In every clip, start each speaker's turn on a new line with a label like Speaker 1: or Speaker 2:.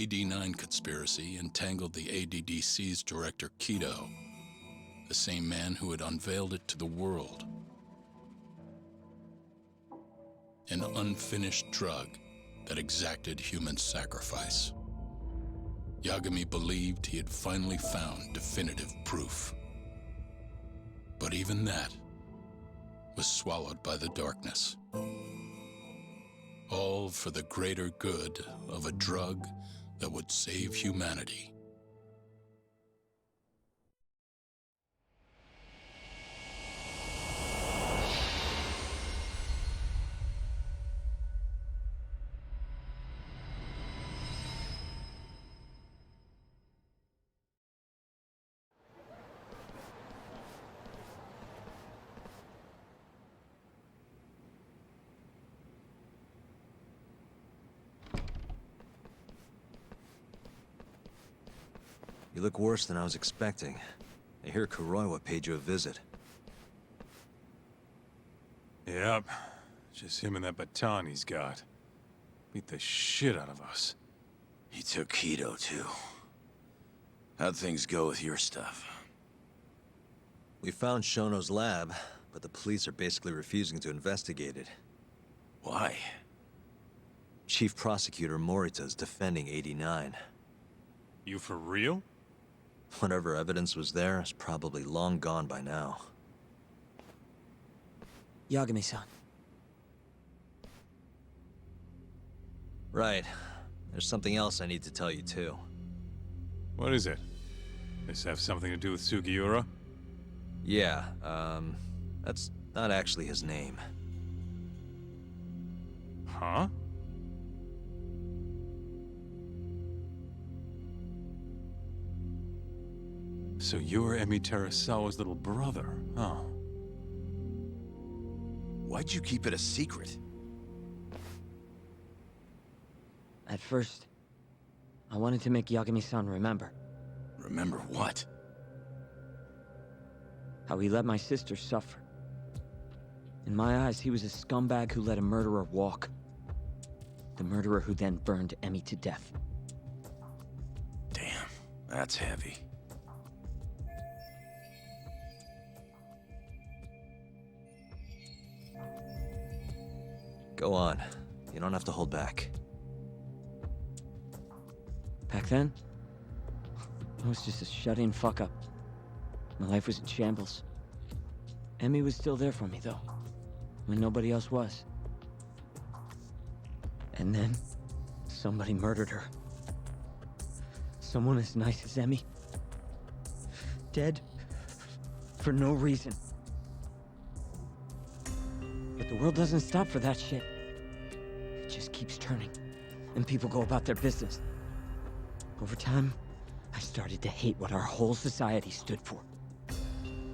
Speaker 1: AD-9 conspiracy entangled the ADDC's director, Kido, the same man who had unveiled it to the world. An unfinished drug that exacted human sacrifice. Yagami believed he had finally found definitive proof. But even that was swallowed by the darkness. All for the greater good of a drug that would save humanity.
Speaker 2: You look worse than I was expecting. I hear Kuroiwa paid you a visit.
Speaker 3: Yep. Just him and that baton he's got. Beat the shit out of us.
Speaker 4: He took Kido, too. How'd things go with your stuff?
Speaker 2: We found Shono's lab, but the police are basically refusing to investigate it.
Speaker 4: Why?
Speaker 2: Chief Prosecutor Morita's defending AD-9.
Speaker 3: You for real?
Speaker 2: Whatever evidence was there is probably long gone by now.
Speaker 5: Yagami-san.
Speaker 2: Right. There's something else I need to tell you, too.
Speaker 3: What is it? This have something to do with Sugiura?
Speaker 2: Yeah, that's not actually his name.
Speaker 3: Huh? So you're Emi Terasawa's little brother, huh?
Speaker 4: Why'd you keep it a secret?
Speaker 5: At first, I wanted to make Yagami-san remember.
Speaker 4: Remember what?
Speaker 5: How he let my sister suffer. In my eyes, he was a scumbag who let a murderer walk. The murderer who then burned Emi to death.
Speaker 4: Damn, that's heavy.
Speaker 2: Go on. You don't have to hold back.
Speaker 5: Back then, I was just a shut-in fuck-up. My life was in shambles. Emi was still there for me, though, when nobody else was. And then, somebody murdered her. Someone as nice as Emi. Dead for no reason. But the world doesn't stop for that shit. It just keeps turning, and people go about their business. Over time, I started to hate what our whole society stood for.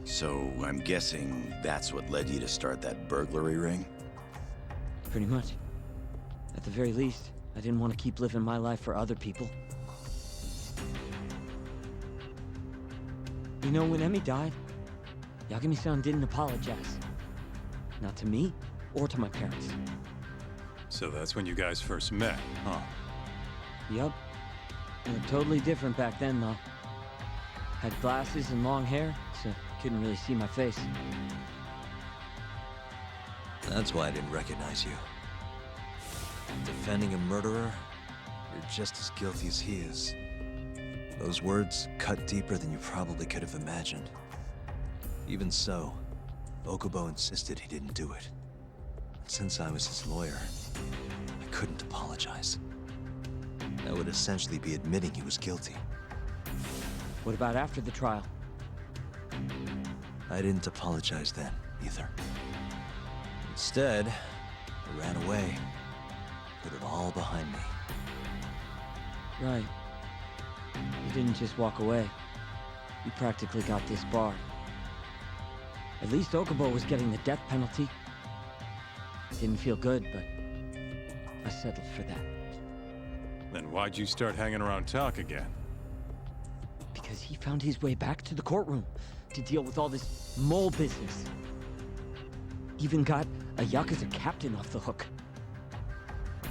Speaker 4: So, I'm guessing that's what led you to start that burglary ring?
Speaker 5: Pretty much. At the very least, I didn't want to keep living my life for other people. You know, when Emi died, Yagami-san didn't apologize. Not to me, or to my parents.
Speaker 3: So that's when you guys first met, huh?
Speaker 5: Yup. We were totally different back then, though. Had glasses and long hair, so couldn't really see my face.
Speaker 2: That's why I didn't recognize you. Defending a murderer, you're just as guilty as he is. Those words cut deeper than you probably could have imagined. Even so, Okubo insisted he didn't do it. Since I was his lawyer, I couldn't apologize. That would essentially be admitting he was guilty.
Speaker 5: What about after the trial?
Speaker 2: I didn't apologize then, either. Instead, I ran away. Put it all behind me.
Speaker 5: Right. You didn't just walk away. You practically got disbarred. At least Okubo was getting the death penalty. Didn't feel good, but I settled for that.
Speaker 3: Then why'd you start hanging around talk again?
Speaker 5: Because he found his way back to the courtroom to deal with all this mole business. Even got a Yakuza captain off the hook.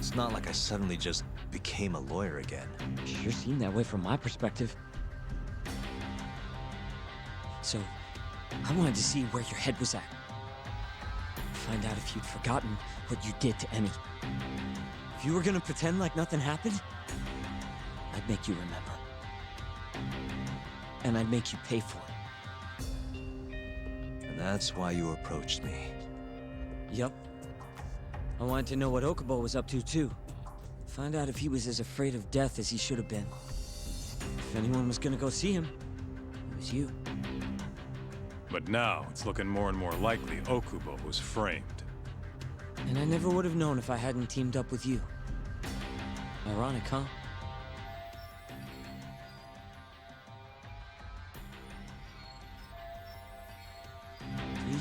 Speaker 2: It's not like I suddenly just became a lawyer again.
Speaker 5: Sure seemed that way from my perspective. So, I wanted to see where your head was at. Find out if you'd forgotten what you did to Emmy. If you were gonna pretend like nothing happened, I'd make you remember. And I'd make you pay for it.
Speaker 2: And that's why you approached me.
Speaker 5: Yup. I wanted to know what Okubo was up to, too. Find out if he was as afraid of death as he should have been. If anyone was gonna go see him, it was you.
Speaker 3: But now, it's looking more and more likely Okubo was framed.
Speaker 5: And I never would have known if I hadn't teamed up with you. Ironic, huh?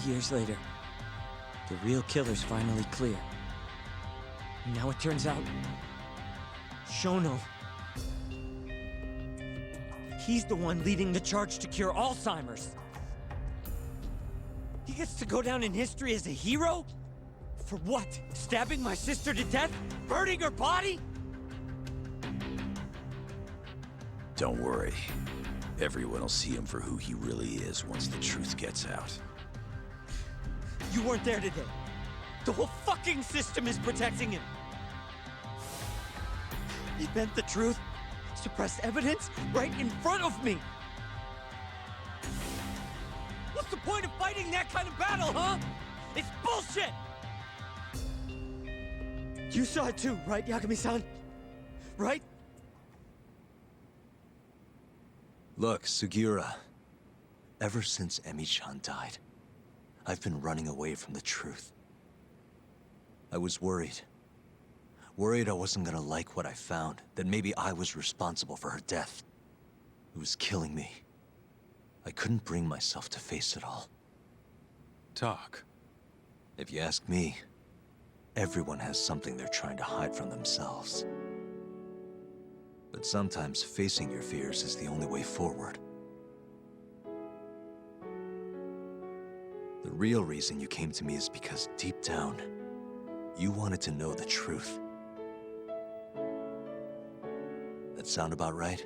Speaker 5: Years later, the real killer's finally clear. And now it turns out, Shono, he's the one leading the charge to cure Alzheimer's. He gets to go down in history as a hero? For what? Stabbing my sister to death? Burning her body?
Speaker 4: Don't worry. Everyone will see him for who he really is once the truth gets out.
Speaker 5: You weren't there today. The whole fucking system is protecting him. He bent the truth, suppressed evidence right in front of me. What's the point of fighting that kind of battle, huh? It's bullshit! You saw it too, right, Yagami-san? Right?
Speaker 2: Look, Sugiura. Ever since Emi-chan died, I've been running away from the truth. I was worried. Worried I wasn't gonna like what I found, that maybe I was responsible for her death. It was killing me. I couldn't bring myself to face it all.
Speaker 3: Talk.
Speaker 2: If you ask me, everyone has something they're trying to hide from themselves. But sometimes facing your fears is the only way forward. The real reason you came to me is because deep down, you wanted to know the truth. That sound about right?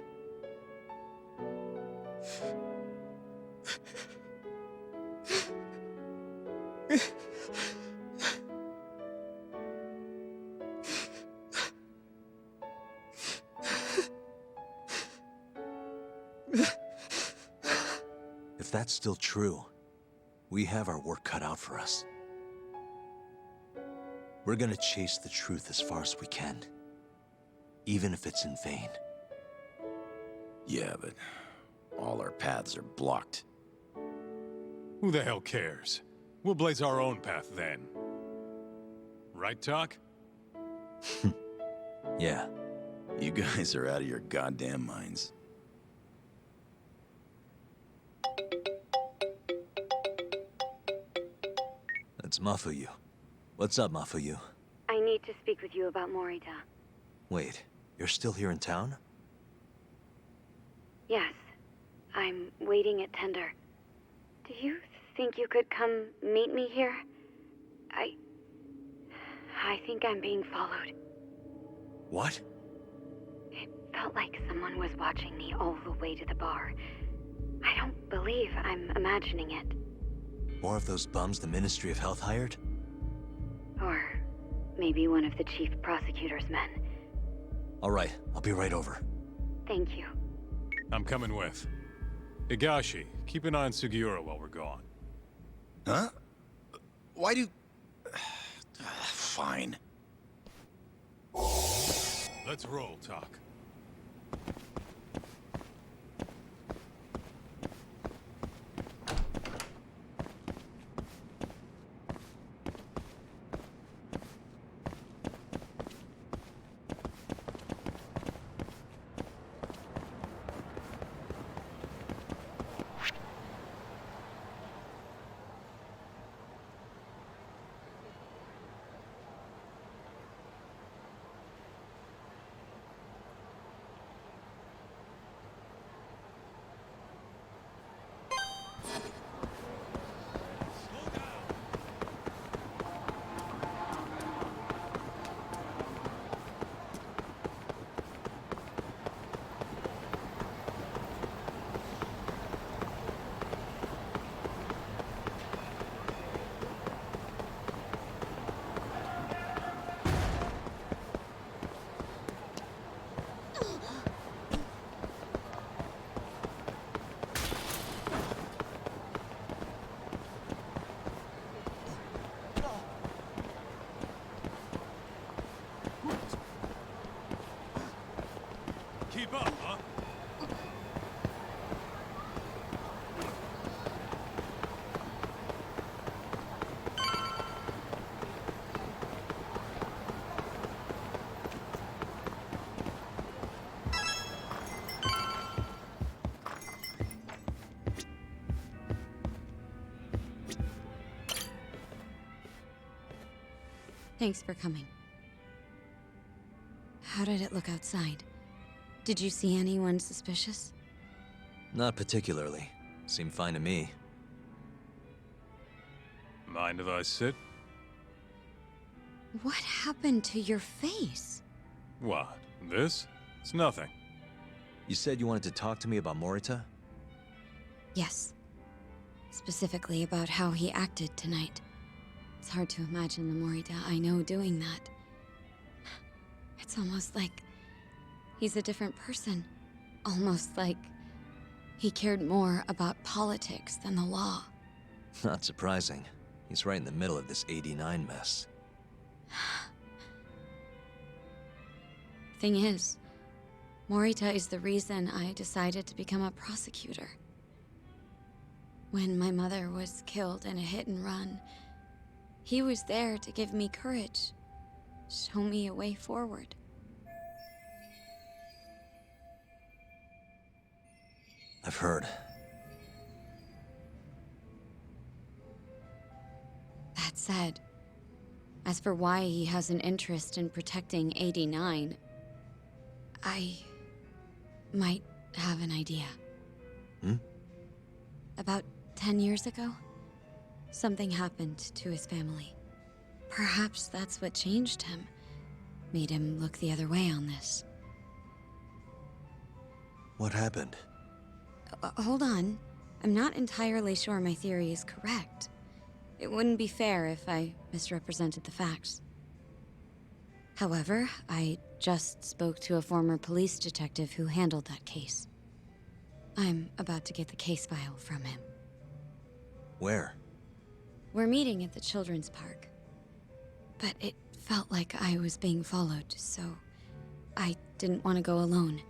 Speaker 2: If that's still true, we have our work cut out for us. We're gonna chase the truth as far as we can, even if it's in vain.
Speaker 4: Yeah, but all our paths are blocked.
Speaker 3: Who the hell cares? We'll blaze our own path then. Right, Talk?
Speaker 2: Yeah.
Speaker 4: You guys are out of your goddamn minds.
Speaker 2: That's Mafuyu. What's up, Mafuyu?
Speaker 6: I need to speak with you about Morita.
Speaker 2: Wait, you're still here in town?
Speaker 6: Yes. I'm waiting at Tender. Do you think you could come meet me here? I think I'm being followed.
Speaker 2: What?
Speaker 6: It felt like someone was watching me all the way to the bar. I don't believe I'm imagining it.
Speaker 2: More of those bums the Ministry of Health hired?
Speaker 6: Or maybe one of the chief prosecutor's men.
Speaker 2: All right, I'll be right over.
Speaker 6: Thank you.
Speaker 3: I'm coming with. Higashi, keep an eye on Sugiura while we're gone.
Speaker 4: Huh? Why do... Fine.
Speaker 3: Let's roll, Talk. keep up, huh?
Speaker 6: Thanks for coming. How did it look outside? Did you see anyone suspicious?
Speaker 2: Not particularly. Seemed fine to me.
Speaker 3: Mind if I sit?
Speaker 6: What happened to your face?
Speaker 3: What? This? It's nothing.
Speaker 2: You said you wanted to talk to me about Morita?
Speaker 6: Yes. Specifically about how he acted tonight. It's hard to imagine the Morita I know doing that. It's almost like he's a different person. Almost like he cared more about politics than the law.
Speaker 2: Not surprising. He's right in the middle of this 89 mess.
Speaker 6: Thing is, Morita is the reason I decided to become a prosecutor. When my mother was killed in a hit and run, he was there to give me courage, show me a way forward.
Speaker 2: I've heard.
Speaker 6: That said, as for why he has an interest in protecting 89, I might have an idea.
Speaker 2: Hmm?
Speaker 6: About 10 years ago, something happened to his family. Perhaps that's what changed him, made him look the other way on this.
Speaker 2: What happened?
Speaker 6: Hold on. I'm not entirely sure my theory is correct. It wouldn't be fair if I misrepresented the facts. However, I just spoke to a former police detective who handled that case. I'm about to get the case file from him.
Speaker 2: Where?
Speaker 6: We're meeting at the children's park. But it felt like I was being followed, so I didn't want to go alone.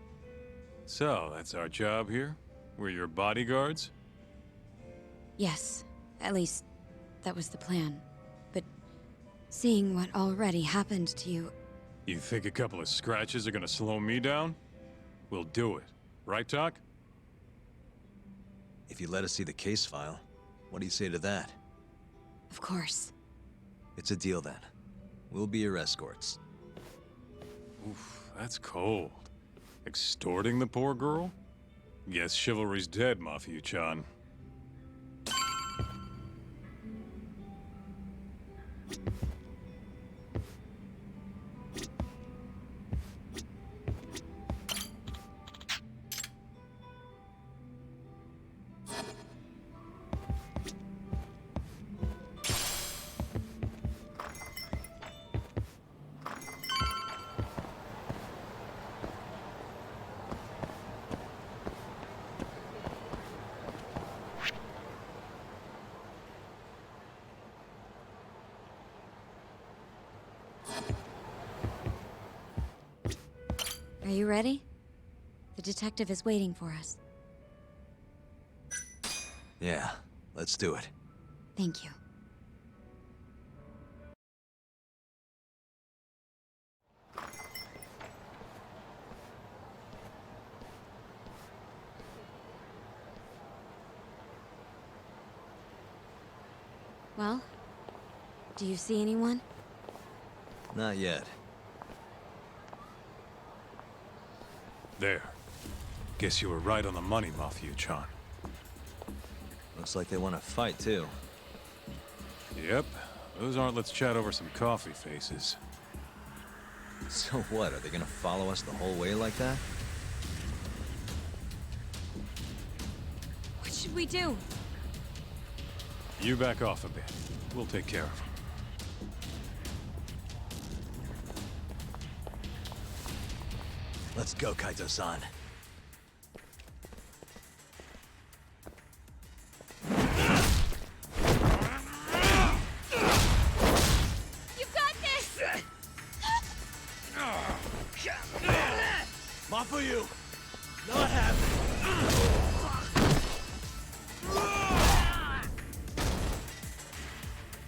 Speaker 3: So, that's our job here? We're your bodyguards?
Speaker 6: Yes, at least that was the plan. But seeing what already happened to you,
Speaker 3: You think a couple of scratches are gonna slow me down? We'll do it. Right, Doc?
Speaker 2: If you let us see the case file, what do you say to that?
Speaker 6: of course.
Speaker 2: It's a deal then. We'll be your escorts.
Speaker 3: Oof, that's cold. Extorting the poor girl? Guess chivalry's dead, Mafia-chan.
Speaker 6: Are you ready? The detective is waiting for us.
Speaker 2: Yeah, let's do it.
Speaker 6: Thank you. Well, do you see anyone?
Speaker 2: Not yet.
Speaker 3: There. Guess you were right on the money, Mafia-chan.
Speaker 2: Looks like they want to fight, too.
Speaker 3: Yep. Those aren't let's chat over some coffee faces.
Speaker 2: So what, are they gonna follow us the whole way like that?
Speaker 6: What should we do?
Speaker 3: You back off a bit. We'll take care of them.
Speaker 2: Let's go, Kaito-san.
Speaker 6: You got this!
Speaker 2: Off of you! Not happening!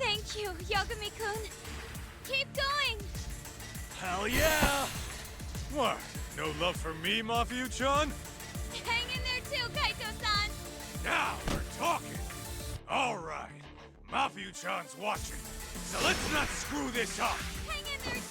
Speaker 6: Thank you, Yagami-kun. Keep going!
Speaker 2: Hell yeah!
Speaker 3: What? No love for me, Mafia-chan?
Speaker 6: Hang in there too, Kaito-san!
Speaker 3: Now we're talking! Alright, Mafia-chan's watching, so let's not screw this up!
Speaker 6: Hang in there!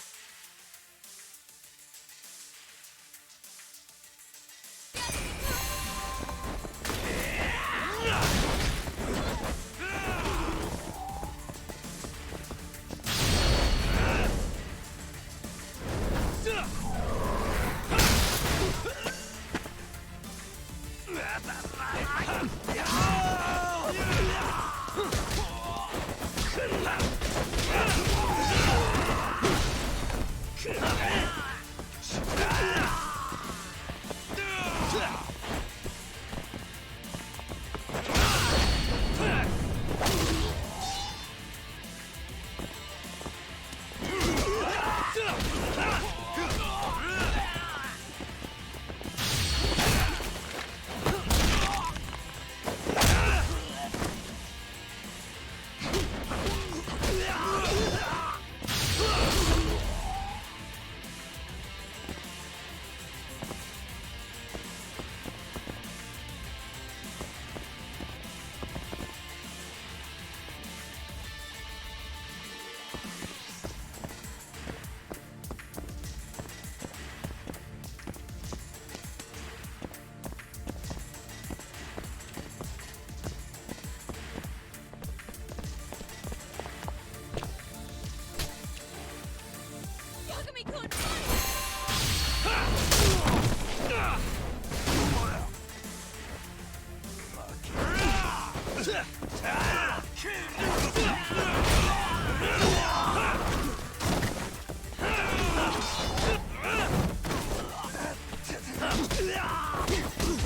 Speaker 6: Yagami-kun,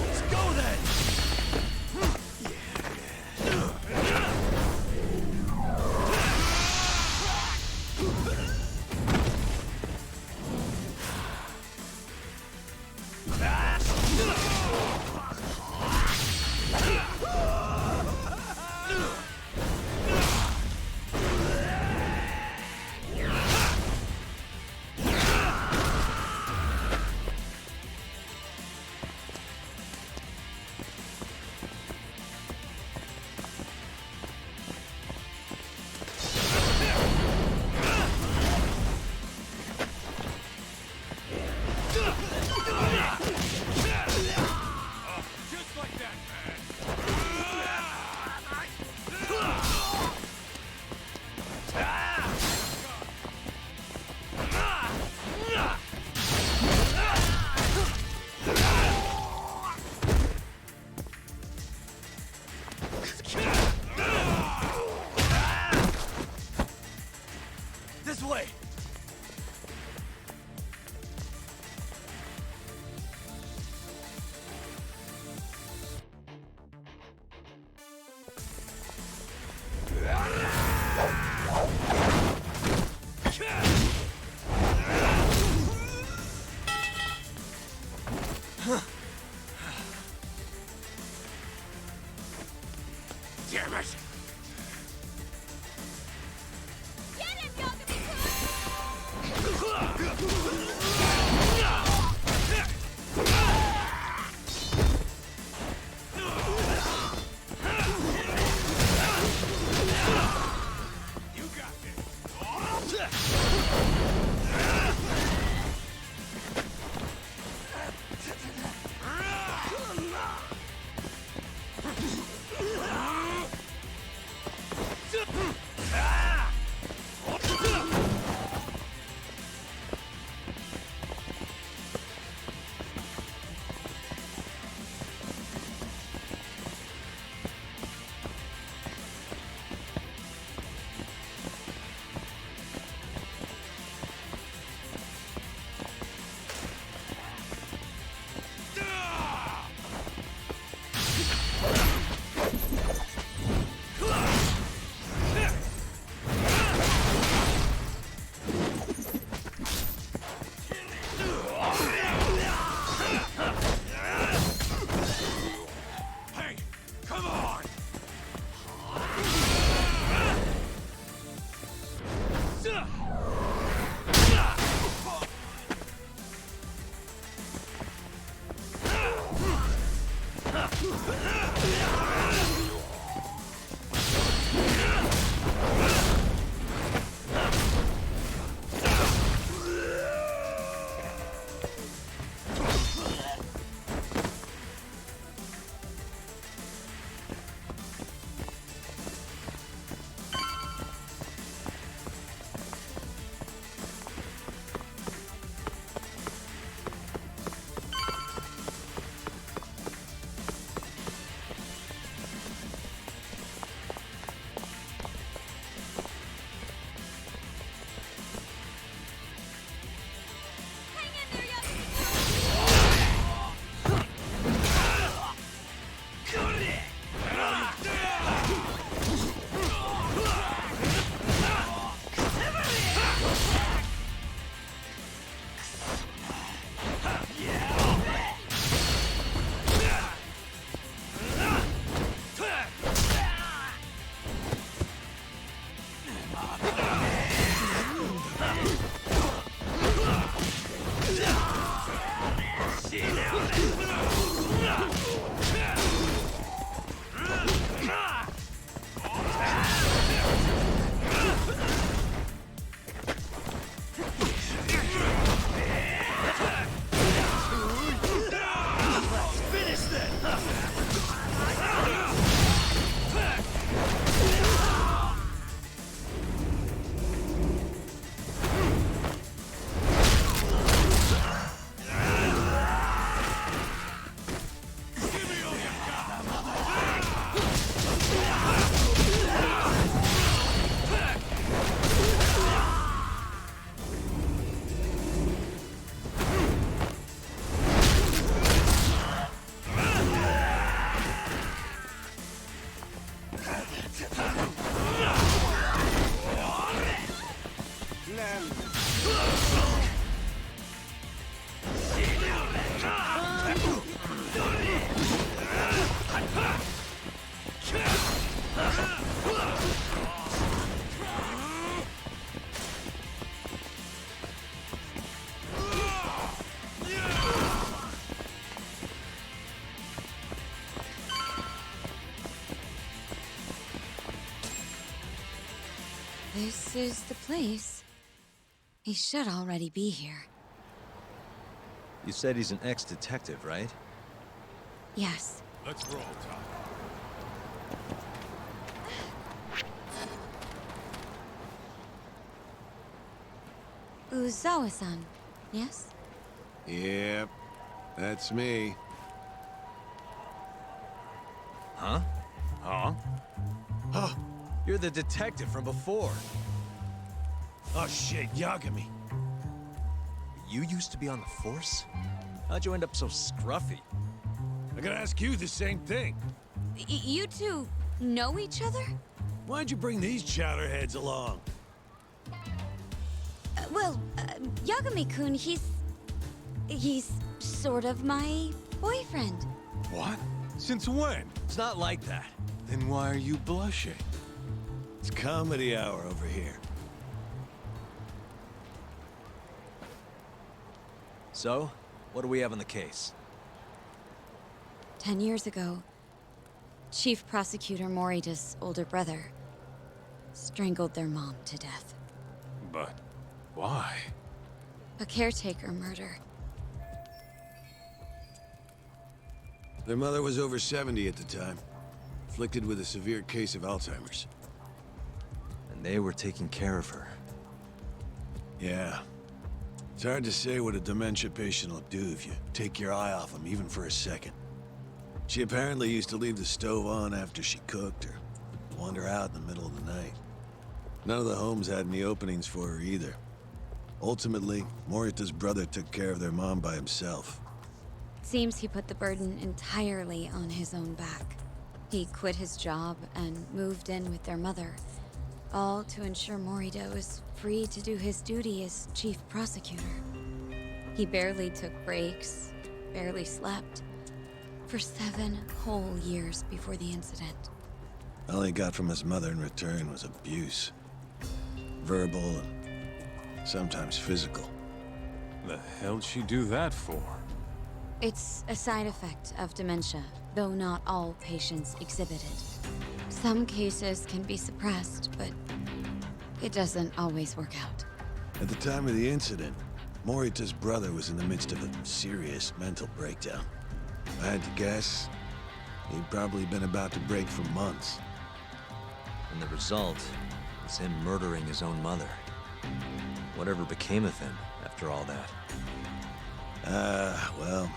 Speaker 2: Let's go then!
Speaker 3: Just like that, man!
Speaker 2: This way!
Speaker 3: Damn it!
Speaker 6: get him, Yagami-kun!
Speaker 3: You got this!
Speaker 6: This is the place. He should already be here.
Speaker 2: You said he's an ex-detective, right?
Speaker 6: Yes.
Speaker 3: Let's roll, Tom.
Speaker 6: Uzawa-san, yes?
Speaker 7: Yep, that's me.
Speaker 2: Huh?
Speaker 3: Huh?
Speaker 2: Huh? You're the detective from before.
Speaker 7: Oh shit, Yagami.
Speaker 2: You used to be on the force? How'd you end up so scruffy?
Speaker 7: I gotta ask you the same thing.
Speaker 6: You two know each other?
Speaker 7: Why'd you bring these chowderheads along?
Speaker 6: Yagami-kun, he's sort of my boyfriend.
Speaker 3: What? Since when?
Speaker 2: It's not like that.
Speaker 3: Then why are you blushing?
Speaker 7: It's comedy hour over here.
Speaker 2: So, what do we have on the case?
Speaker 6: 10 years ago, Chief Prosecutor Morita's older brother strangled their mom to death.
Speaker 3: But why?
Speaker 6: A caretaker murder.
Speaker 7: Their mother was over 70 at the time, afflicted with a severe case of Alzheimer's.
Speaker 2: And they were taking care of her.
Speaker 7: Yeah. It's hard to say what a dementia patient will do if you take your eye off them, even for a second. She apparently used to leave the stove on after she cooked, or wander out in the middle of the night. None of the homes had any openings for her either. Ultimately, Morita's brother took care of their mom by himself.
Speaker 6: Seems he put the burden entirely on his own back. He quit his job and moved in with their mother, all to ensure Morita was free to do his duty as chief prosecutor. He barely took breaks, barely slept, for 7 whole years before the incident.
Speaker 7: All he got from his mother in return was abuse. Verbal and sometimes physical.
Speaker 3: The hell'd she do that for?
Speaker 6: It's a side effect of dementia, though not all patients exhibit it. Some cases can be suppressed, but it doesn't always work out.
Speaker 7: At the time of the incident, Morita's brother was in the midst of a serious mental breakdown. If I had to guess, he'd probably been about to break for months.
Speaker 2: And the result is him murdering his own mother. Whatever became of him after all that?
Speaker 7: Well,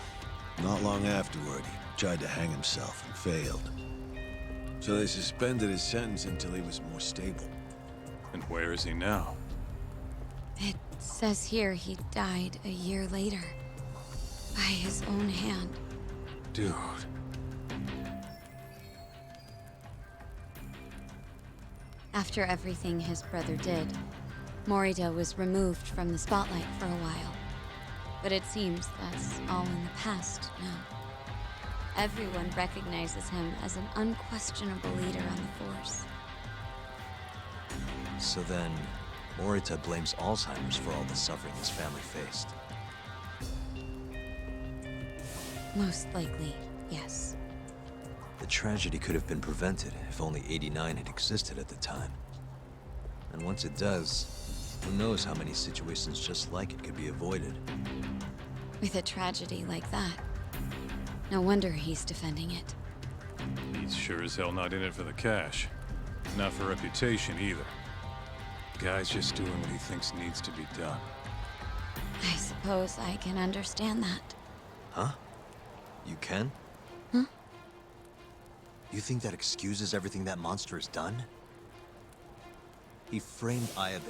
Speaker 7: not long afterward, he tried to hang himself and failed. So they suspended his sentence until he was more stable.
Speaker 3: And where is he now?
Speaker 6: It says here he died a year later. By his own hand.
Speaker 3: Dude.
Speaker 6: After everything his brother did, Morita was removed from the spotlight for a while. But it seems that's all in the past now. Everyone recognizes him as an unquestionable leader on the Force.
Speaker 2: So then, Morita blames Alzheimer's for all the suffering his family faced.
Speaker 6: Most likely, yes.
Speaker 2: The tragedy could have been prevented if only 89 had existed at the time. And once it does, who knows how many situations just like it could be avoided.
Speaker 6: With a tragedy like that, no wonder he's defending it.
Speaker 3: He's sure as hell not in it for the cash. Not for reputation either. Guy's just doing what he thinks needs to be done.
Speaker 6: I suppose I can understand that.
Speaker 2: Huh? You can?
Speaker 6: Huh?
Speaker 2: You think that excuses everything that monster has done? He framed Ayabe,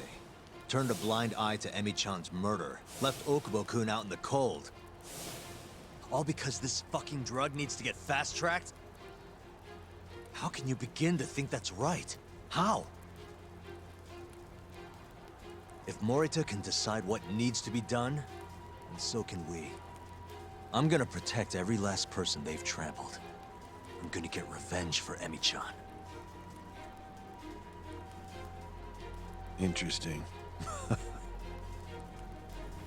Speaker 2: turned a blind eye to Emi-chan's murder, left Okubo-kun out in the cold. All because this fucking drug needs to get fast-tracked? How can you begin to think that's right? How? If Morita can decide what needs to be done, then so can we. I'm gonna protect every last person they've trampled. I'm gonna get revenge for Emi-chan.
Speaker 7: Interesting.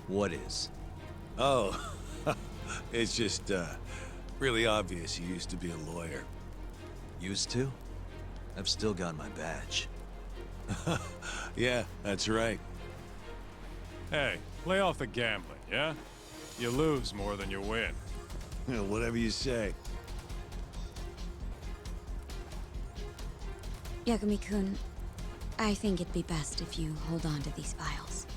Speaker 2: What is?
Speaker 7: Oh, it's just, really obvious you used to be a lawyer.
Speaker 2: Used to? I've still got my badge.
Speaker 7: Yeah, that's right.
Speaker 3: Hey, lay off the gambling, yeah? You lose more than you win.
Speaker 7: Whatever you say.
Speaker 6: Yagami-kun, I think it'd be best if you hold on to these files.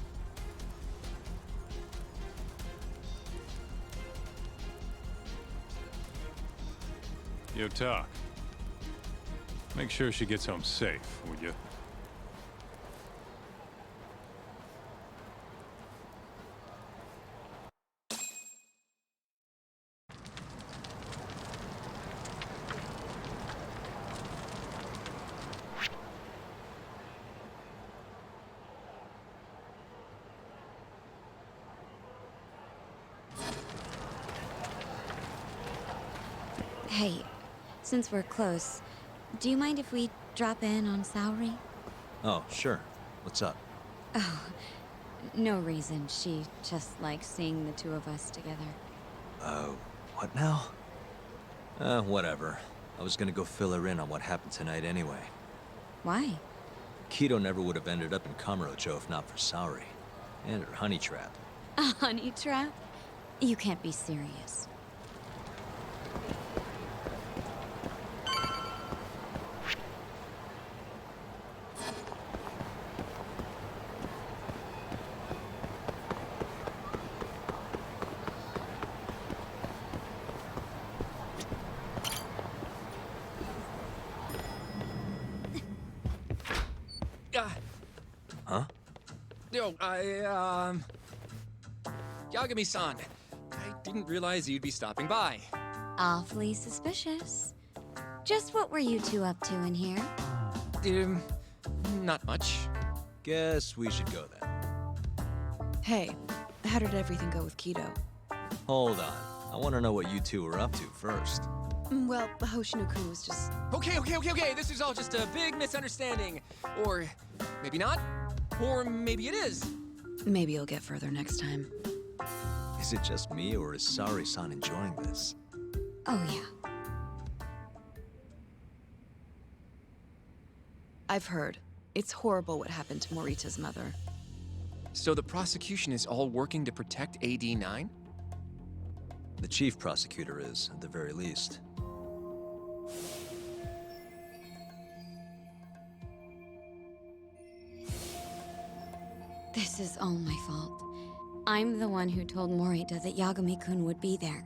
Speaker 3: Yo, make sure she gets home safe, would you?
Speaker 6: Hey, since we're close, do you mind if we drop in on Saori?
Speaker 2: Oh, sure. What's up?
Speaker 6: Oh, no reason. She just likes seeing the two of us together.
Speaker 2: What now? Whatever. I was gonna go fill her in on what happened tonight anyway.
Speaker 6: Why?
Speaker 2: Kido never would have ended up in Kamurocho if not for Saori. And her honey trap.
Speaker 6: A honey trap? You can't be serious.
Speaker 2: Huh?
Speaker 8: Yo, Yagami-san, I didn't realize you'd be stopping by.
Speaker 6: Awfully suspicious. Just what were you two up to in here?
Speaker 8: Not much.
Speaker 2: Guess we should go then.
Speaker 9: Hey, how did everything go with Kido?
Speaker 2: Hold on. I want to know what you two were up to first.
Speaker 9: Well, Hoshino-kun was just...
Speaker 8: Okay, this is all just a big misunderstanding. Or maybe not. Or maybe it is.
Speaker 9: Maybe you'll get further next time.
Speaker 2: Is it just me, or is Saori-san enjoying this?
Speaker 6: Oh yeah.
Speaker 9: I've heard. It's horrible what happened to Morita's mother.
Speaker 8: So the prosecution is all working to protect AD-9?
Speaker 2: The chief prosecutor is, at the very least.
Speaker 6: This is all my fault. I'm the one who told Morita that Yagami-kun would be there.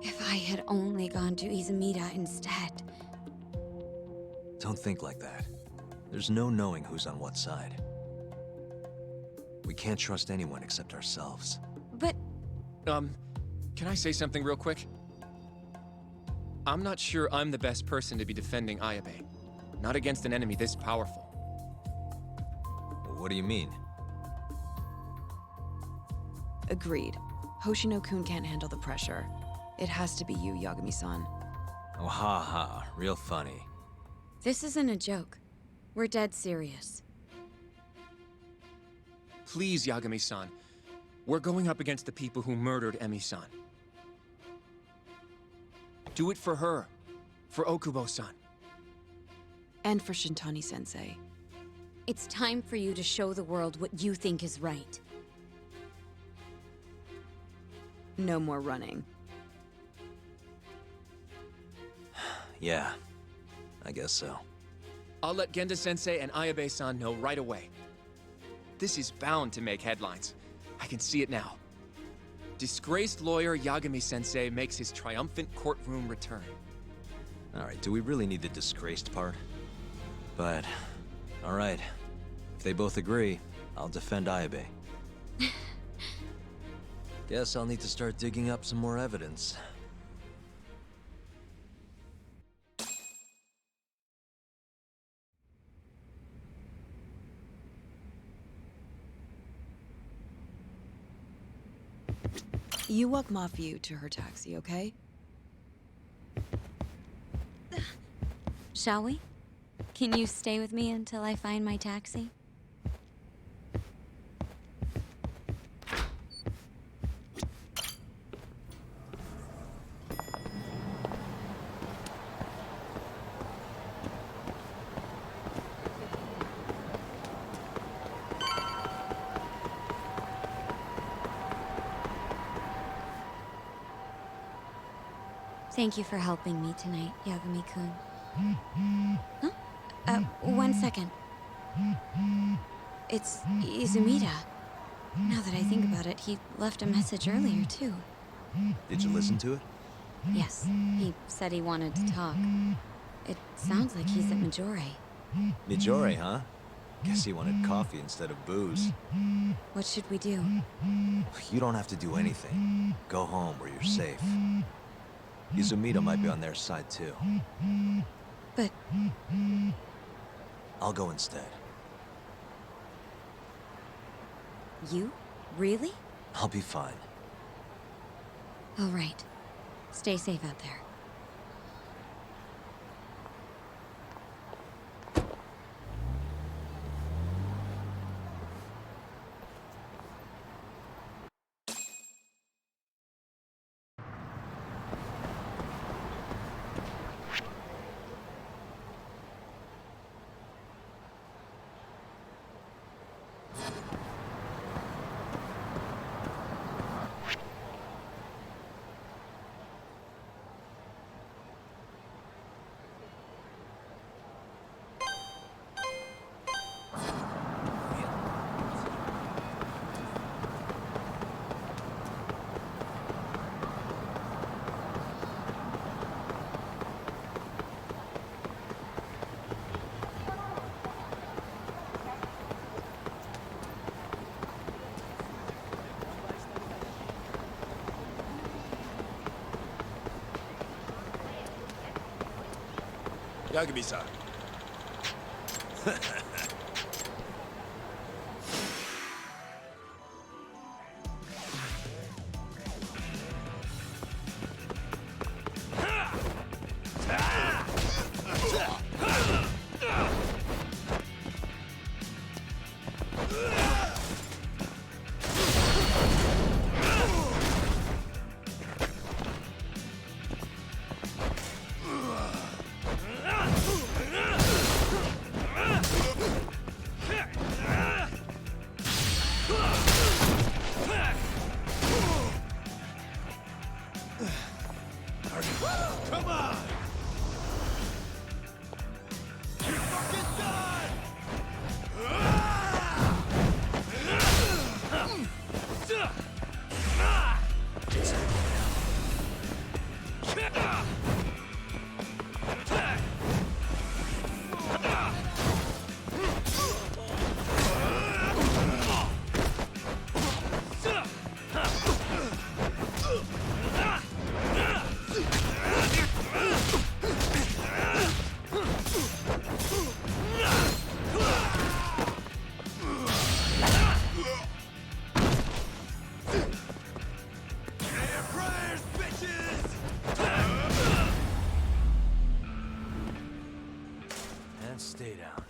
Speaker 6: If I had only gone to Izumida instead.
Speaker 2: Don't think like that. There's no knowing who's on what side. We can't trust anyone except ourselves.
Speaker 6: But
Speaker 8: Can I say something real quick? I'm not sure I'm the best person to be defending Ayabe. Not against an enemy this powerful.
Speaker 2: What do you mean?
Speaker 9: Agreed. Hoshino-kun can't handle the pressure. It has to be you, Yagami-san.
Speaker 2: Oh, ha ha. Real funny.
Speaker 6: this isn't a joke. We're dead serious.
Speaker 8: Please, Yagami-san. We're going up against the people who murdered Emi-san. Do it for her. For Okubo-san.
Speaker 9: And for Shintani-sensei.
Speaker 6: It's time for you to show the world what you think is right.
Speaker 9: No more running.
Speaker 2: Yeah, I guess so.
Speaker 8: I'll let Genda-sensei and Ayabe-san know right away. This is bound to make headlines. I can see it now. Disgraced lawyer Yagami-sensei makes his triumphant courtroom return.
Speaker 2: Alright, do we really need the disgraced part? But, alright. If they both agree, I'll defend Ayabe. Guess I'll need to start digging up some more evidence.
Speaker 9: You walk Mafiu to her taxi, okay?
Speaker 6: Shall we? Can you stay with me until I find my taxi? Thank you for helping me tonight, Yagami-kun. Huh? 1 second. It's Izumida. Now that I think about it, he left a message earlier, too.
Speaker 2: Did you listen to it?
Speaker 6: Yes, he said he wanted to talk. It sounds like he's at Majore.
Speaker 2: Mijori, huh? Guess he wanted coffee instead of booze.
Speaker 6: What should we do?
Speaker 2: You don't have to do anything. Go home where you're safe. Izumida might be on their side too.
Speaker 6: But
Speaker 2: I'll go instead.
Speaker 6: you? Really?
Speaker 2: I'll be fine.
Speaker 6: All right. Stay safe out there.
Speaker 7: Yagami-san. Come on! You fucking done!
Speaker 2: And stay down.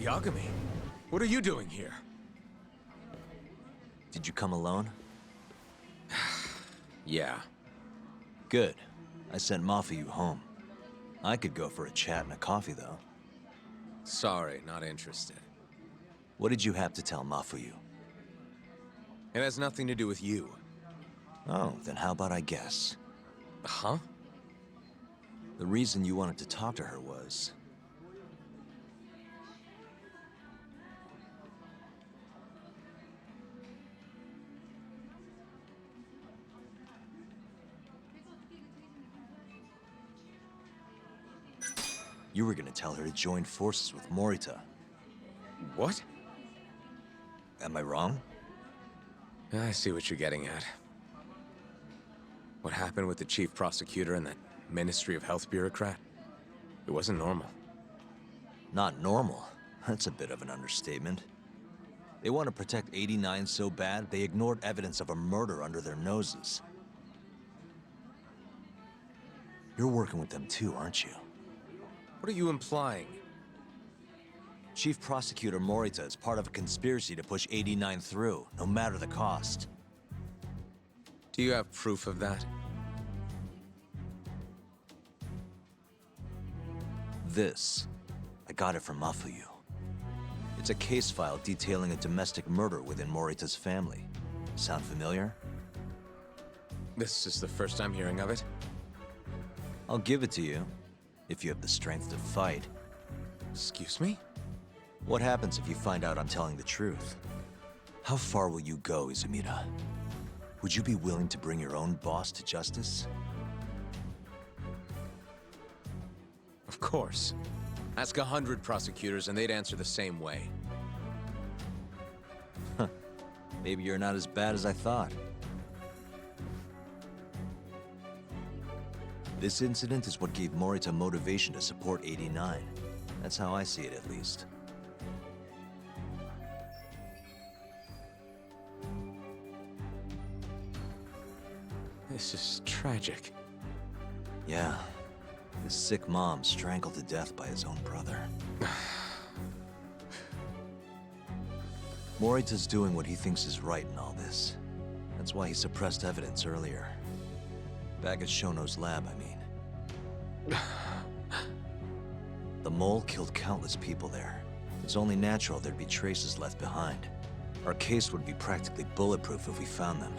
Speaker 8: Yagami, what are you doing here?
Speaker 2: Did you come alone?
Speaker 8: Yeah.
Speaker 2: Good. I sent Mafuyu home. I could go for a chat and a coffee, though.
Speaker 8: Sorry, not interested.
Speaker 2: What did you have to tell Mafuyu?
Speaker 8: It has nothing to do with you.
Speaker 2: Oh, then how about I guess?
Speaker 8: Huh?
Speaker 2: The reason you wanted to talk to her was... you were gonna tell her to join forces with Morita.
Speaker 8: What?
Speaker 2: Am I wrong?
Speaker 8: I see what you're getting at. What happened with the chief prosecutor and that Ministry of Health bureaucrat? It wasn't normal.
Speaker 2: Not normal. That's a bit of an understatement. They want to protect 89 so bad, they ignored evidence of a murder under their noses. You're working with them too, aren't you?
Speaker 8: What are you implying?
Speaker 2: Chief Prosecutor Morita is part of a conspiracy to push 89 through, no matter the cost.
Speaker 8: Do you have proof of that?
Speaker 2: This, I got it from Mafuyu. It's a case file detailing a domestic murder within Morita's family. Sound familiar?
Speaker 8: This is the first time hearing of it?
Speaker 2: I'll give it to you, if you have the strength to fight.
Speaker 8: Excuse me?
Speaker 2: What happens if you find out I'm telling the truth? How far will you go, Izumida? Would you be willing to bring your own boss to justice?
Speaker 8: Of course. Ask 100 prosecutors and they'd answer the same way.
Speaker 2: Maybe you're not as bad as I thought. This incident is what gave Morita motivation to support 89. That's how I see it, at least.
Speaker 8: This is tragic.
Speaker 2: Yeah. His sick mom strangled to death by his own brother. Morita's doing what he thinks is right in all this. That's why he suppressed evidence earlier. Back at Shono's lab, I mean. The mole killed countless people there. It's only natural there'd be traces left behind. Our case would be practically bulletproof if we found them.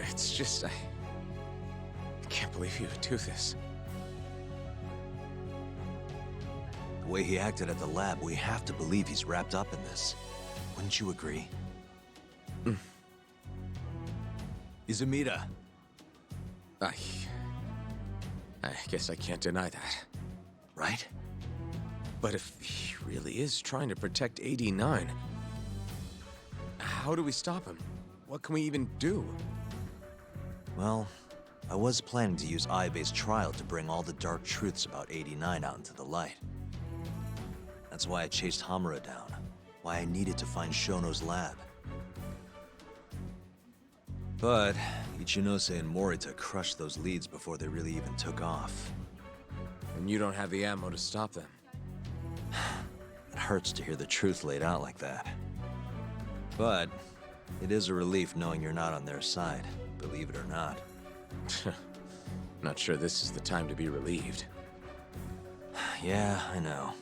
Speaker 8: It's just, I can't believe you would do this.
Speaker 2: The way he acted at the lab, we have to believe he's wrapped up in this. Wouldn't you agree? Izumida.
Speaker 8: I guess I can't deny that.
Speaker 2: Right?
Speaker 8: But if he really is trying to protect AD9, how do we stop him? What can we even do?
Speaker 2: Well, I was planning to use Ayabe's trial to bring all the dark truths about 89 out into the light. That's why I chased Hamura down, why I needed to find Shono's lab. But Ichinose and Morita crushed those leads before they really even took off.
Speaker 8: And you don't have the ammo to stop them.
Speaker 2: It hurts to hear the truth laid out like that. But it is a relief knowing you're not on their side, believe it or not.
Speaker 8: Not sure this is the time to be relieved.
Speaker 2: Yeah, I know.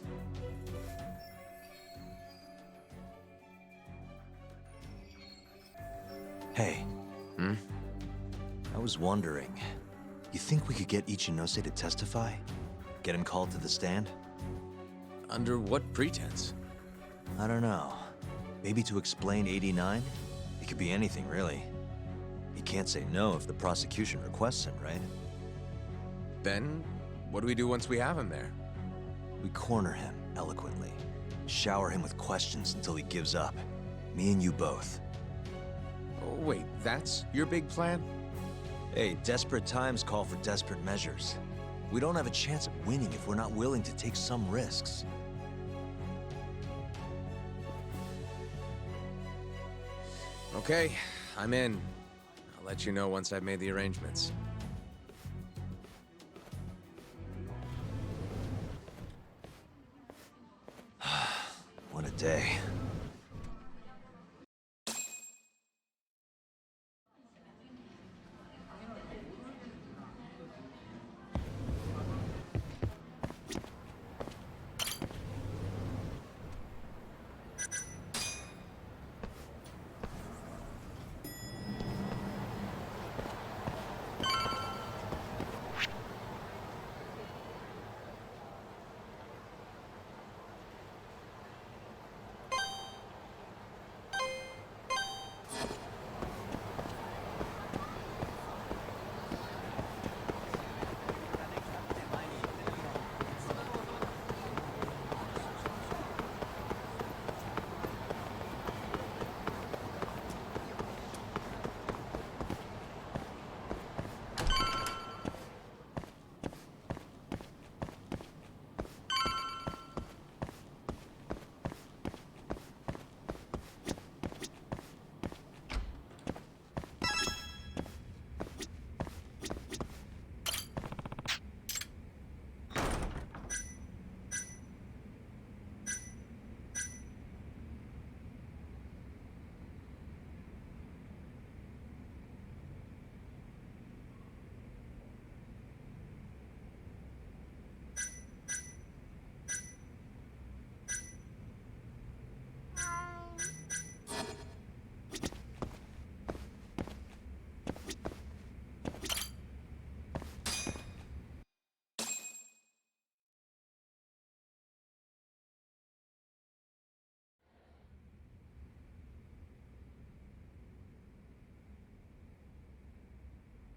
Speaker 2: Hey.
Speaker 8: Hmm?
Speaker 2: I was wondering, you think we could get Ichinose to testify? Get him called to the stand?
Speaker 8: Under what pretense?
Speaker 2: I don't know. Maybe to explain 89? It could be anything, really. He can't say no if the prosecution requests him, right?
Speaker 8: Then, what do we do once we have him there?
Speaker 2: We corner him, eloquently. Shower him with questions until he gives up. Me and you both.
Speaker 8: Oh, wait, that's your big plan?
Speaker 2: Hey, desperate times call for desperate measures. We don't have a chance of winning if we're not willing to take some risks.
Speaker 8: Okay, I'm in. I'll let you know once I've made the arrangements.
Speaker 2: What a day.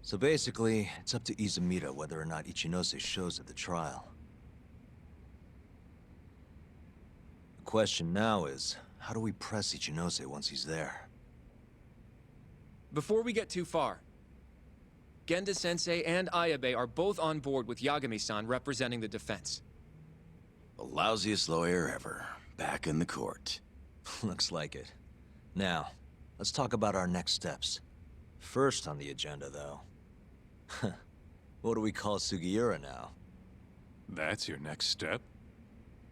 Speaker 2: So basically, it's up to Izumida whether or not Ichinose shows at the trial. The question now is, how do we press Ichinose once he's there?
Speaker 8: Before we get too far, Genda-sensei and Ayabe are both on board with Yagami-san representing the defense.
Speaker 4: The lousiest lawyer ever, back in the court.
Speaker 2: Looks like it. Now, let's talk about our next steps. First on the agenda, though. What do we call Sugiura now?
Speaker 3: That's your next step?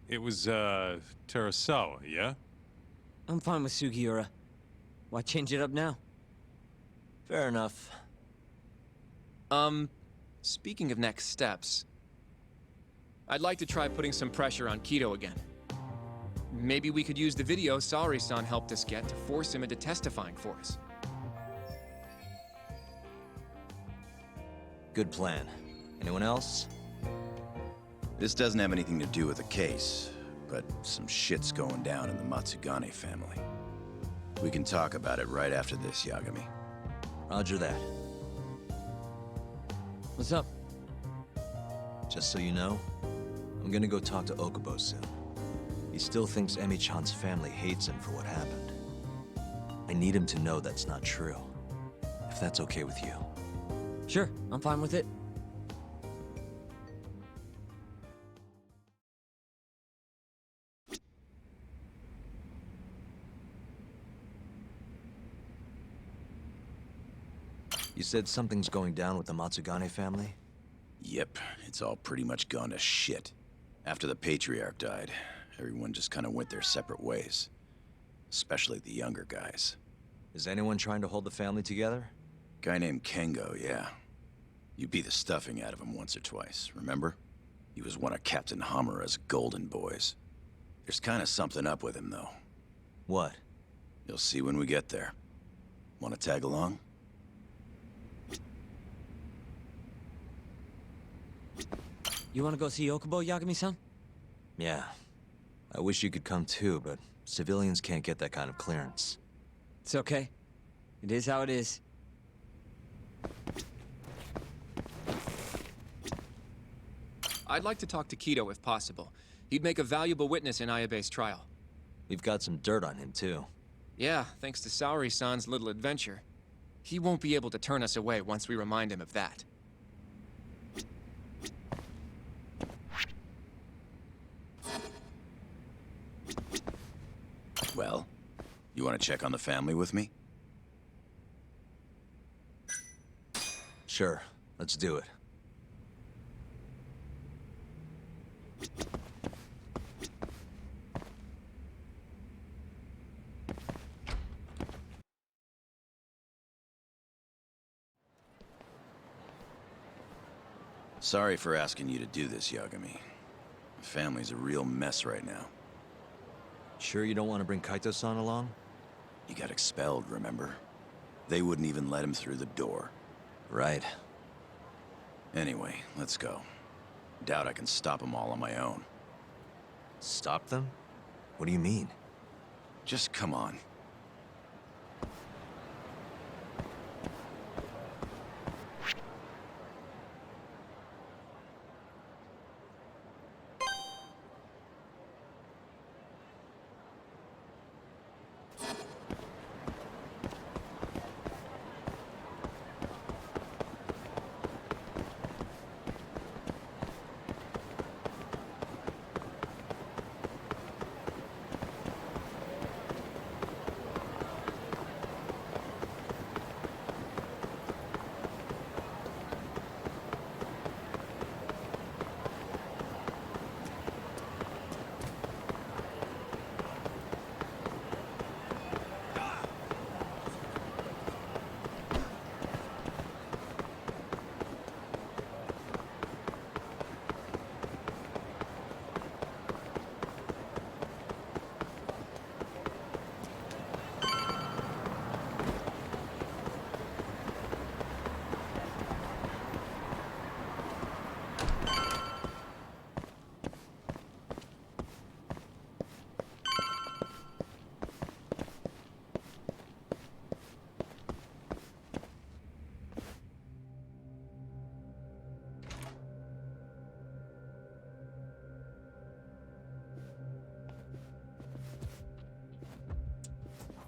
Speaker 3: It was, Terasawa, yeah?
Speaker 5: I'm fine with Sugiura. Why change it up now?
Speaker 2: Fair enough.
Speaker 8: Speaking of next steps, I'd like to try putting some pressure on Kido again. Maybe we could use the video Saori-san helped us get to force him into testifying for us.
Speaker 2: Good plan. Anyone else?
Speaker 4: This doesn't have anything to do with the case, but some shit's going down in the Matsugane family. We can talk about it right after this, Yagami.
Speaker 2: Roger that.
Speaker 5: What's up?
Speaker 2: Just so you know, I'm gonna go talk to Okubo soon. He still thinks Emi-chan's family hates him for what happened. I need him to know that's not true. If that's okay with you.
Speaker 5: Sure, I'm fine with it.
Speaker 2: You said something's going down with the Matsugane family?
Speaker 4: Yep, it's all pretty much gone to shit. After the Patriarch died, everyone just kind of went their separate ways. Especially the younger guys.
Speaker 2: Is anyone trying to hold the family together?
Speaker 4: Guy named Kengo, yeah. You beat the stuffing out of him once or twice, remember? He was one of Captain Hamura's golden boys. There's kind of something up with him, though.
Speaker 2: What?
Speaker 4: You'll see when we get there. Want to tag along?
Speaker 5: You want to go see Okubo, Yagami-san?
Speaker 2: Yeah. I wish you could come too, but civilians can't get that kind of clearance.
Speaker 5: It's okay. It is how it is.
Speaker 8: I'd like to talk to Kido if possible. He'd make a valuable witness in Ayabe's trial.
Speaker 2: We've got some dirt on him too.
Speaker 8: Yeah, thanks to Saori-san's little adventure. He won't be able to turn us away once we remind him of that.
Speaker 4: Well, you want to check on the family with me?
Speaker 2: Sure, let's do it.
Speaker 4: Sorry for asking you to do this, Yagami. The family's a real mess right now.
Speaker 2: Sure you don't want to bring Kaito-san along?
Speaker 4: He got expelled, remember? They wouldn't even let him through the door.
Speaker 2: Right.
Speaker 4: Anyway, let's go. Doubt I can stop them all on my own.
Speaker 2: Stop them? What do you mean?
Speaker 4: Just come on.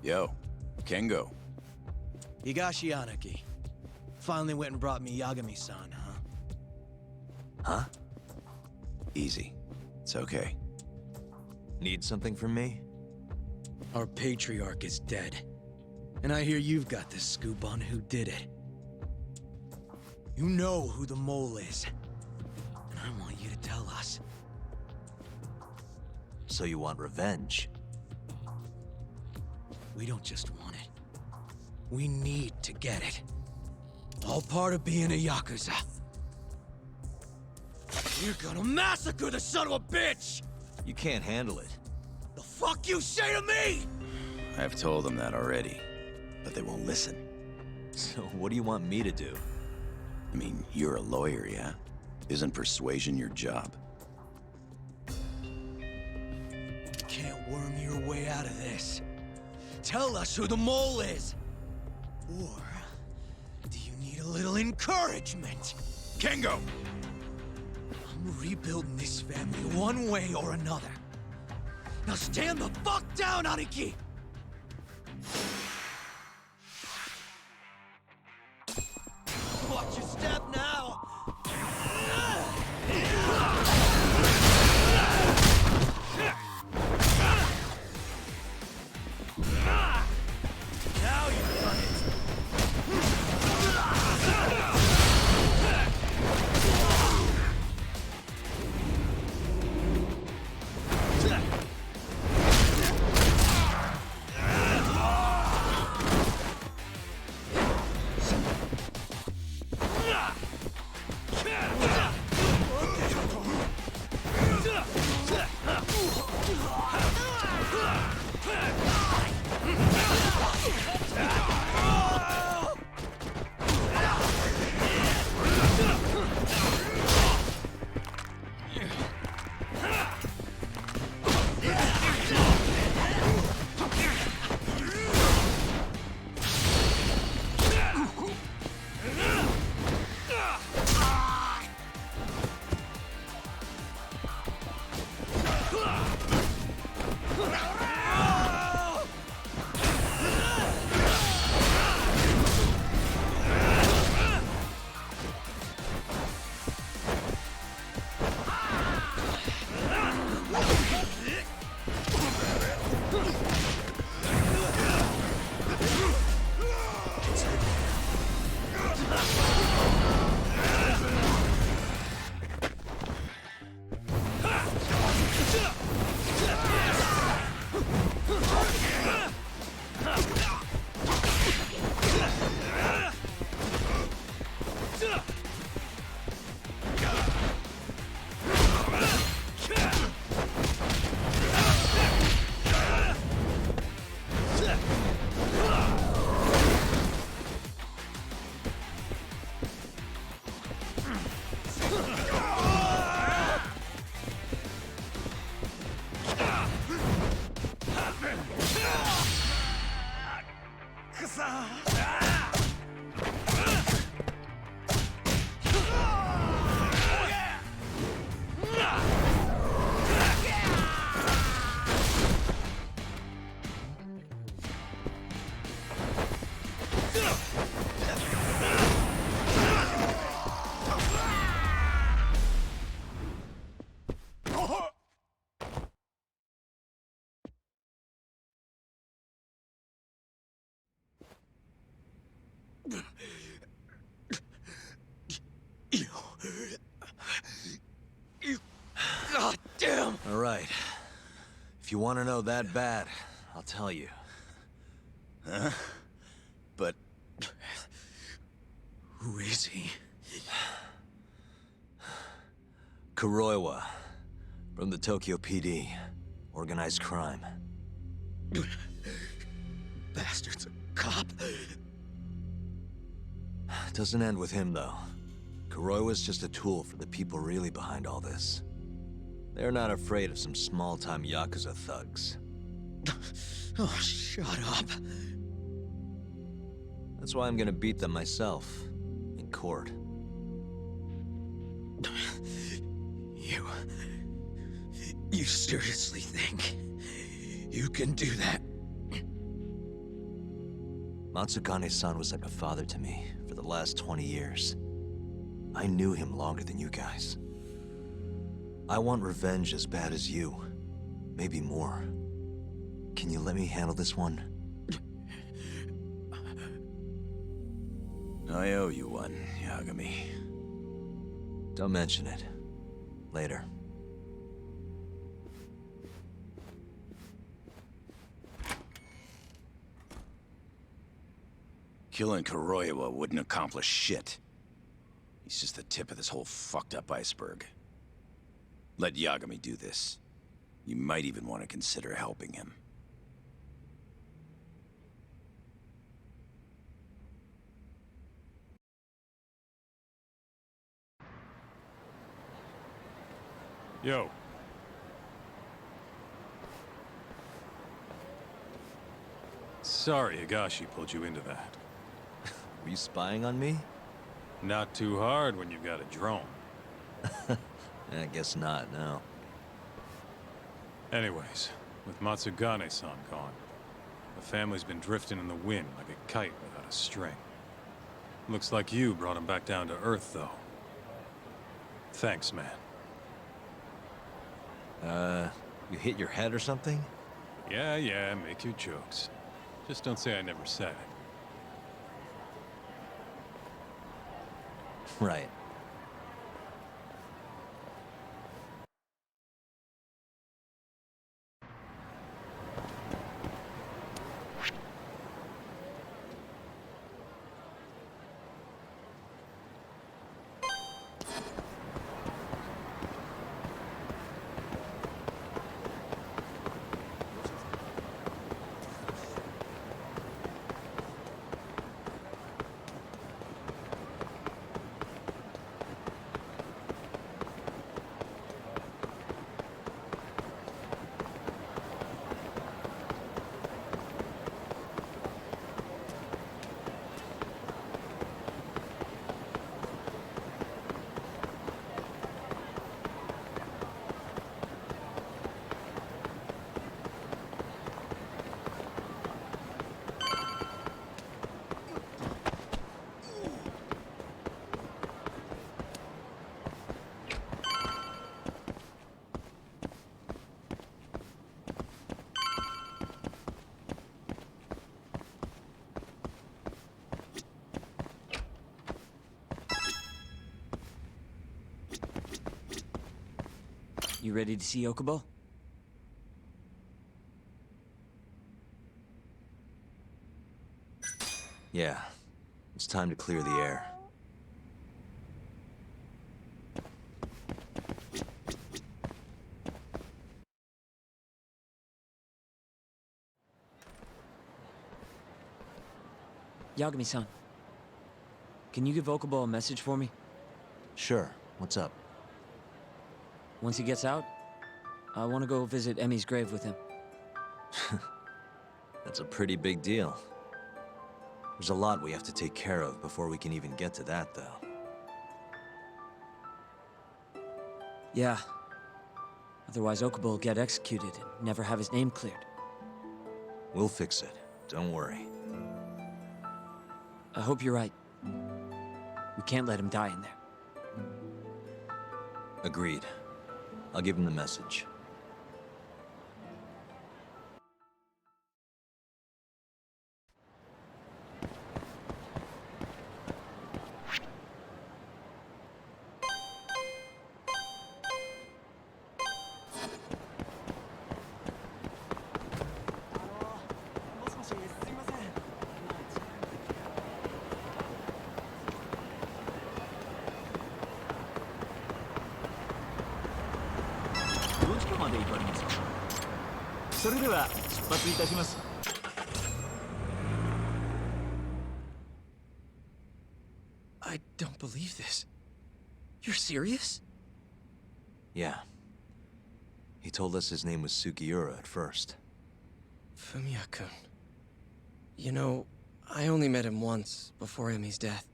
Speaker 4: Yo, Kengo.
Speaker 10: Higashi Anaki. Finally went and brought me Yagami-san, huh?
Speaker 2: Huh?
Speaker 4: Easy. It's okay.
Speaker 2: Need something from me?
Speaker 10: Our Patriarch is dead. And I hear you've got the scoop on who did it. You know who the mole is. And I want you to tell us.
Speaker 2: So you want revenge?
Speaker 10: We don't just want it. We need to get it. All part of being a Yakuza. You're gonna massacre the son of a bitch!
Speaker 2: You can't handle it.
Speaker 10: The fuck you say to me?!
Speaker 4: I've told them that already, but they won't listen.
Speaker 2: So what do you want me to do?
Speaker 4: I mean, you're a lawyer, yeah? Isn't persuasion your job?
Speaker 10: You can't worm your way out of this. Tell us who the mole is! Or do you need a little encouragement?
Speaker 4: Kengo!
Speaker 10: I'm rebuilding this family one way or another. Now stand the fuck down, Aniki! Watch your step now! Now you've done it! God damn!
Speaker 2: All right. If you want to know that bad, I'll tell you.
Speaker 4: Huh? But...
Speaker 10: Who is he?
Speaker 2: Kuroiwa, from the Tokyo PD. Organized crime.
Speaker 10: Bastard's a cop.
Speaker 2: Doesn't end with him, though. Kuroiwa's just a tool for the people really behind all this. They're not afraid of some small-time Yakuza thugs.
Speaker 10: Oh, shut up.
Speaker 2: That's why I'm gonna beat them myself. In court.
Speaker 10: You seriously think you can do that?
Speaker 2: Matsugane-san was like a father to me for the last 20 years. I knew him longer than you guys. I want revenge as bad as you. Maybe more. Can you let me handle this one?
Speaker 4: I owe you one, Yagami.
Speaker 2: Don't mention it. Later.
Speaker 4: Killing Kuroiwa wouldn't accomplish shit. He's just the tip of this whole fucked up iceberg. Let Yagami do this. You might even want to consider helping him.
Speaker 3: Yo. Sorry Higashi pulled you into that.
Speaker 2: Were you spying on me?
Speaker 3: Not too hard when you've got a drone.
Speaker 2: I guess not, no.
Speaker 3: Anyways, With Matsugane-san gone, the family's been drifting in the wind like a kite without a string. Looks like you brought him back down to Earth, though. Thanks, man.
Speaker 2: You hit your head or something?
Speaker 3: Yeah, make your jokes. Just don't say I never said it.
Speaker 2: Right.
Speaker 5: You ready to see Okubo?
Speaker 2: Yeah. It's time to clear the air.
Speaker 5: Yagami-san, can you give Okubo a message for me?
Speaker 2: Sure. What's up?
Speaker 5: Once he gets out, I want to go visit Emi's grave with him.
Speaker 2: That's a pretty big deal. There's a lot we have to take care of before we can even get to that, though.
Speaker 5: Yeah. Otherwise, Okubo will get executed and never have his name cleared.
Speaker 2: We'll fix it. Don't worry.
Speaker 5: I hope you're right. We can't let him die in there.
Speaker 2: Agreed. I'll give him the message.
Speaker 8: I don't believe this. You're serious?
Speaker 2: Yeah. He told us his name was Sugiura at first.
Speaker 8: Fumiya-kun. You know, I only met him once, before Emi's death.